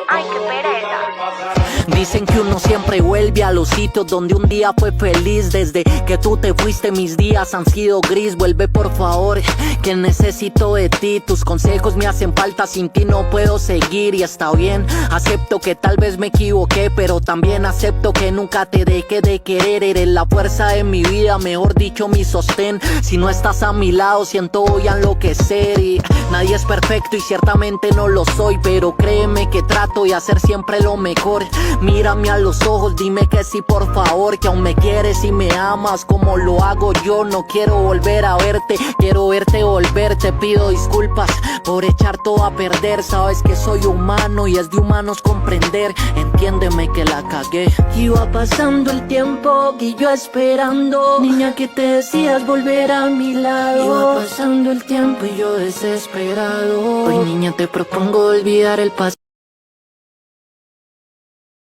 Ay, qué pereza. Dicen que uno siempre vuelve a los sitios donde un día fue feliz. Desde que tú te fuiste mis días han sido gris. Vuelve por favor, que necesito de ti. Tus consejos me hacen falta, sin ti no puedo seguir. Y está bien, acepto que tal vez me equivoqué, pero también acepto que nunca te dejé de querer. Eres la fuerza de mi vida, mejor dicho mi sostén. Si no estás a mi lado siento voy a enloquecer. Y nadie es perfecto y ciertamente no lo soy, pero créeme que trato de hacer siempre lo mejor. Mírame a los ojos, dime que sí por favor, que aún me quieres y me amas como lo hago yo. No quiero volver a verte, quiero verte volver. Te pido disculpas por echar todo a perder. Sabes que soy humano y es de humanos comprender. Entiéndeme que la cagué. Iba pasando el tiempo y yo esperando, niña, que te decías volver a mi lado. Iba pasando el tiempo y yo desesperado. Hoy, niña, te propongo olvidar el pasado.